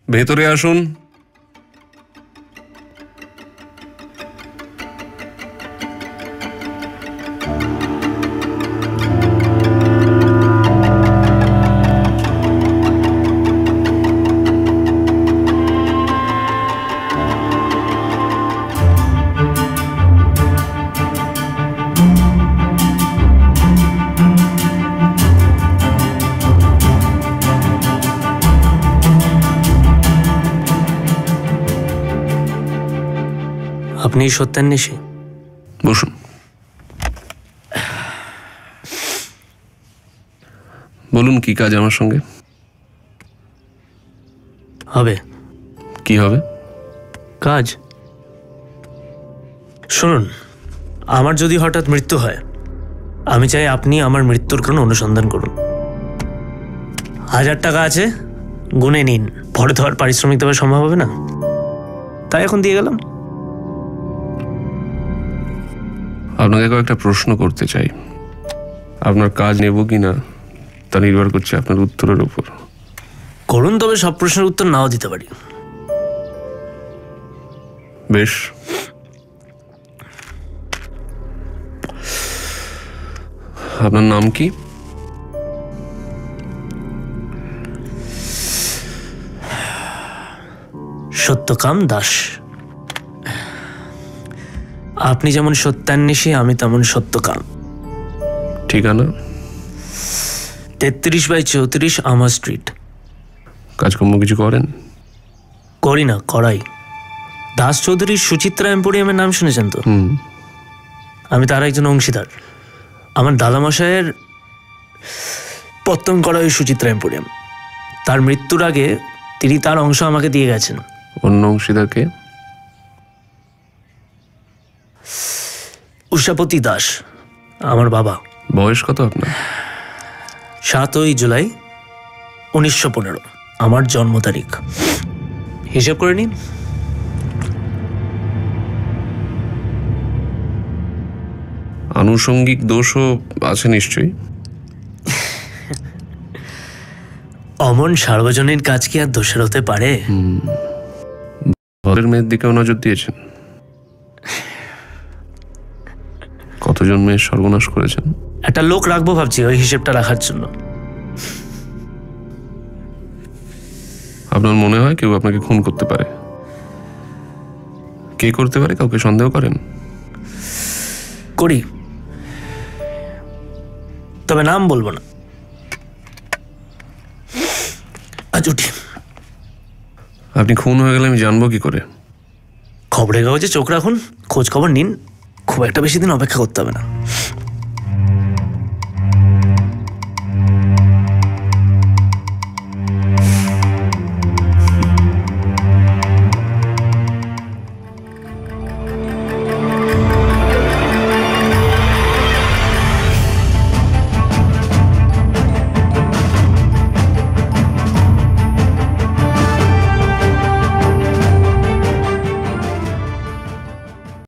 ভেতরে আসুন। আপনি সত্যান্বেষী? বসুন। বলুন কি কাজ আমার সঙ্গে? হবে। কি হবে? কাজ। শুনুন, আমার যদি হঠাৎ মৃত্যু হয়, আমি চাই আপনি আমার মৃত্যুর কারণ অনুসন্ধান করুন। 1000 টাকা আছে, গুনে নিন। পরে তো আর পারিশ্রমিক দেওয়া সম্ভব হবে না, তাই এখন দিয়ে গেলাম। আপনাকে কয়েকটা প্রশ্ন করতে চাই। আপনার কাজ নেব কিনা তা নির্ভর করছে আপনার উত্তরের উপর। করুন, তবে সব প্রশ্নের উত্তর নাও দিতে পারি। বেশ। আপনার নাম কি? সত্যকাম দাস। আপনি যেমন সত্যান্বেষী, আমি তেমন সত্যকাম। ঠিকানা? 33/34 আমার স্ট্রিট। কাজকর্ম কিছু করেন? করি না, করাই। দাস চৌধুরীর সুচিত্রা এম্পোরিয়ামের নাম শুনেছেন তো? আমি তার একজন অংশীদার। আমার দাদামশাইয়ের পত্তন করা ওই সুচিত্রা এম্পোরিয়াম। তার মৃত্যুর আগে তিনি তার অংশ আমাকে দিয়ে গেছেন। অন্য অংশীদারকে? উষাপতি দাস, আমার বাবা। বয়স কত আপনার? 7ই জুলাই 1915, আমার জন্ম তারিখ। হিসেব করে নিন। আনুষঙ্গিক দোষও আছে নিশ্চয়ই। অমন সার্বজনীন কাজ কি আর দোষের হতে পারে? ঘরের মেয়ের দিকেও নজর দিয়েছেন? কতজন মেয়ের সর্বনাশ করেছেন? একটা লোক রাখবো ভাবছি ওই হিসেবটা রাখার জন্য। আপনার মনে হয় কেউ আপনাকে খুন করতে পারে? কে করতে পারে? কাউকে সন্দেহ করেন? করি, তবে নাম বলবো না। আজ উঠি। আপনি খুন হয়ে গেলে আমি জানবো কি করে? খবরের কাগজে চোখ রাখুন, খোঁজ খবর নিন। খুব একটা বেশি দিন অপেক্ষা করতে হবে না।